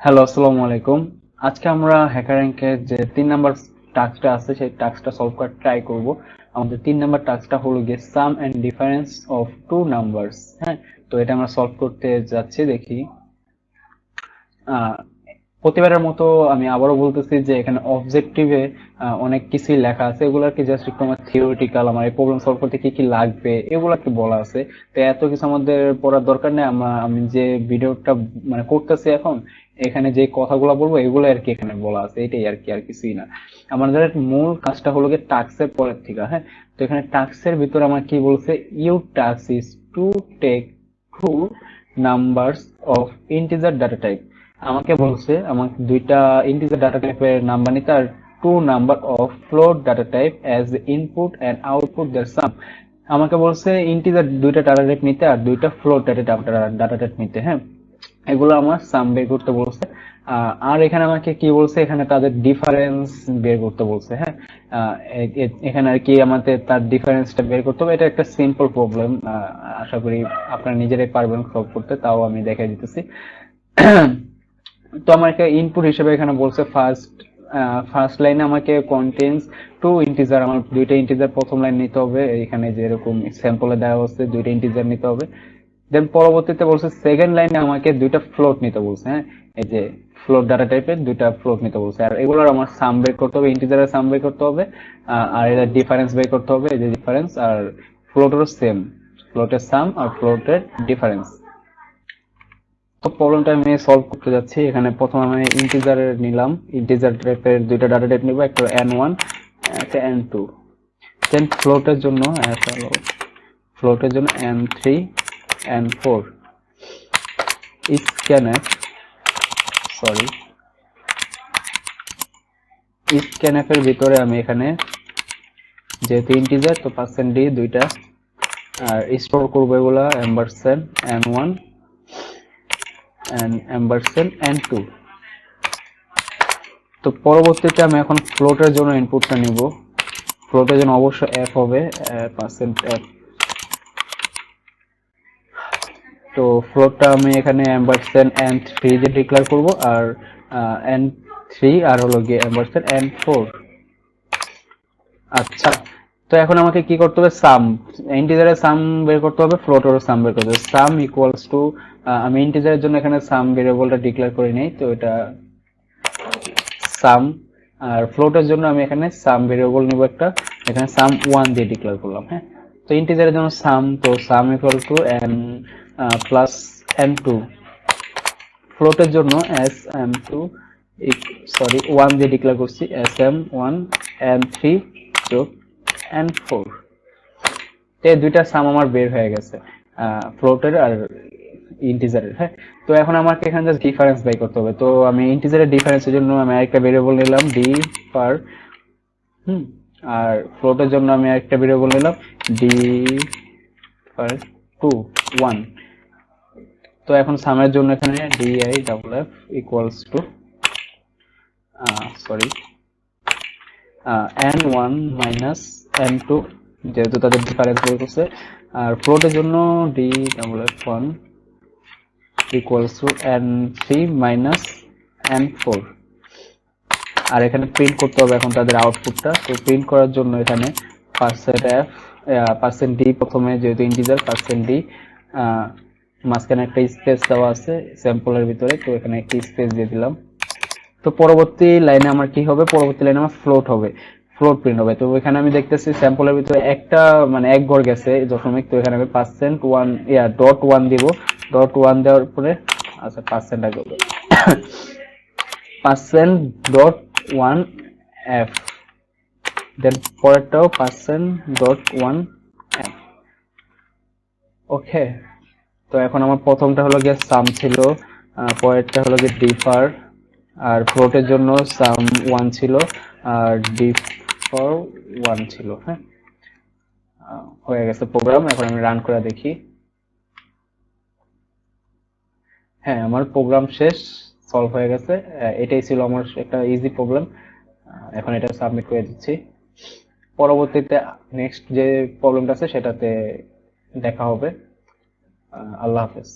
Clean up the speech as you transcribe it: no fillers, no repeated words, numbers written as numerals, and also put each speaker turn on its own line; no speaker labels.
Hello, আসসালামু আলাইকুম। আজকে আমরা হ্যাকারর‍্যাঙ্কের যে 3 নাম্বার টাস্কটা আছে সেই টাস্কটা সলভ করার ট্রাই করব। আমাদের 3 নাম্বার টাস্কটা হলো গিয়ে sum and difference of two numbers. হ্যাঁ, তো এটা আমরা সলভ করতে যাচ্ছি। দেখি আহ, প্রতিবারের মতো আমি আবারও বলতেছি যে এখানে অবজেক্টিভে অনেক কিছুই লেখা আছে, এগুলো আর কি জাস্ট একটু আমার থিওরিটিক্যাল, আমার এই প্রবলেম সলভ করতে কি কি লাগবে এগুলো আর কি বলা আছে। তো এত কিছু আমাদের পড়ার দরকার নেই। আমি যে ভিডিওটা মানে করতেছি এখন, এখানে যে কথাগুলো বলবো এগুলো আর কি এখানে বলা আছে, এটাই আর কি, আর কিছুই না। আমাদের মূল কাজটা হলো গিয়ে টাস্কের পরের থেকে। হ্যাঁ, তো এখানে টাস্কের ভিতরে আমার কি বলছে, you task is to take two numbers of integer data type. আমাকে বলছে আমাকে দুইটা ইন্টিজার ডাটা টাইপের নাম্বার নিতে আর two number of float data type as input and output their sum. আমাকে বলছে ইন্টিজার দুইটা ডাটা টাইপ নিতে আর দুইটা ফ্লোট ডাটা টাইপ নিতে। হ্যাঁ, এগুলো আমার সাম বের করতে বলছে। আর এখানে আমাকে কি বলছে, এখানে তাদের ডিফারেন্স বের করতে বলছে। হ্যাঁ, এখানে আর কি আমাদের তার ডিফারেন্সটা বের করতে হবে। এটা একটা সিম্পল প্রবলেম, আশা করি আপনারা নিজেরাই পারবেন সলভ করতে, তাও আমি দেখাই দিতেছি। তো আমাকে ইনপুট হিসেবে এখানে বলছে ফার্স্ট লাইনে আমাকে কন্টেন্স টু ইন্টিজার, আমার দুইটা ইন্টিজার প্রথম লাইন নিতে হবে, এখানে যেরকম স্যাম্পলে দেওয়া হচ্ছে দুইটা ইন্টিজার নিতে হবে। দেন পরবর্তীতে বলছে সেকেন্ড লাইনে আমাকে দুইটা ফ্লোট নিতে বলছে। হ্যাঁ, এই যে ফ্লোট ডাটা টাইপের দুইটা ফ্লোট নিতে বলছে, আর এগুলোর আমার সাম বের করতে হবে, ইন্টিজারের সাম বের করতে হবে। আর এর ডিফারেন্স বের করতে হবে, এই যে ডিফারেন্স, আর ফ্লোটেরও সেম, ফ্লোটের সাম আর ফ্লোটের ডিফারেন্স। তো প্রবলেমটা আমি সলভ করতে যাচ্ছি। এখানে প্রথম আমি ইন্টিজার নিলাম, ইন্টিজার টাইপের দুইটা ডাটা টাইপ নিব, একটা n1 একটা n2। দেন ফ্লোটের জন্য n3 n4 scanf sorry scanf এর ভিতরে আমি এখানে যেহেতু ইন্টিজার তো পার্সেন্ট ডি দুইটা, আর স্টোর করবো এগুলা এম্বারসেন্ট n1 and এম্বারসেন্ট n2। তো পরবর্তীতে আমি এখন ফ্লোটের জন্য ইনপুটটা নিব। ফ্লোটের জন্য অবশ্য এফ হবে, পার্সেন্ট এফ। তো ফ্লোটটা আমি এখানে এম্বারসেন্ট এন থ্রি দিয়ে ডিক্লেয়ার করব, আর এন থ্রি আর হলো গিয়ে এম্বারসেন্ট এন ফোর। আচ্ছা, তো এখন আমাকে কি করতে হবে, সাম, ইন্টিজারের সাম বের করতে হবে, ফ্লোটেরও সাম বের করতে হবে। সাম ইকুয়ালস টু, আমি ইন্টিজারের জন্য এখানে সাম ভেরিয়েবলটা ডিক্লেয়ার করে নেই, তো এটা সাম। আর ফ্লোটের জন্য আমি এখানে সাম ভেরিয়েবল নিব একটা, এখানে সাম ওয়ান দিয়ে ডিক্লেয়ার করলাম। হ্যাঁ, তো ইন্টিজারের জন্য সাম, তো sum equal to N plus N two. ফ্লোটের জন্য S M two sorry one দিয়ে ডিক্লেয়ার করছি, S M one N three যোগ এন ফোর। এই দুইটা সাম আমার বের হয়ে গেছে, ফ্লোটের আর ইন্টিজারের। হ্যাঁ, তো এখন আমাকে এখানে জাস্ট ডিফারেন্স বাই করতে হবে। তো আমি ইন্টিজারের ডিফারেন্সের জন্য আমি আরেকটা ভেরিয়েবল নিলাম ডি পার, আর ফ্লোটের জন্য আমি আরেকটা ভেরিয়েবল নিলাম ডি পার টু ওয়ান। তো এখন সামের জন্য এখানে D I double F equals to sorry N one minus N two, যেহেতু তাদের ডিফারেন্স বের করছে। আর ফ্লোটের জন্য D double F one equals to N three minus N four. আর এখানে প্রিন্ট করতে হবে এখন তাদের আউটপুটটা। তো প্রিন্ট করার জন্য এখানে পার্সেন্ট এফ পার্সেন্ট ডি প্রথমে, যেহেতু ইন্টিজার পার্সেন্ট ডি, মাঝখানে একটা স্পেস দেওয়া আছে স্যাম্পলের ভিতরে, তো এখানে একটা স্পেস দিয়ে দিলাম। তো পরবর্তী লাইনে আমার কি হবে, পরবর্তী লাইনে আমার ফ্লোট হবে, ফ্লোট প্রিন্ট হবে। তো এখানে আমি দেখতেছি স্যাম্পলের ভিতরে একটা মানে এক ঘর গেছে দশমিক, তো এখানে আমি পার্সেন্ট ওয়ান ডট ওয়ান দিব। ডট ওয়ান দেওয়ার পরে আচ্ছা পার্সেন্ট আগে পার্সেন্ট ডট ওয়ান এফ, দেন পরেরটাও পার্সেন্ট ডট ওয়ান এফ। ওকে, তো এখন আমার প্রথমটা হলো গিয়ে সাম ছিল, পরেরটা হলো গিয়ে ডিফার, আর ফ্লোটের জন্য সাম ওয়ান ছিল আর ডিফার ওয়ান ছিল। হ্যাঁ, হয়ে গেছে প্রোগ্রাম। এখন আমি রান করে দেখি। হ্যাঁ, আমার প্রোগ্রাম শেষ, সলভ হয়ে গেছে। এটাই ছিল আমার একটা ইজি প্রবলেম। এখন এটা সাবমিট করে দিচ্ছি। পরবর্তীতে নেক্সট যে প্রবলেমটা আছে সেটাতে দেখা হবে। আল্লাহ হাফেজ।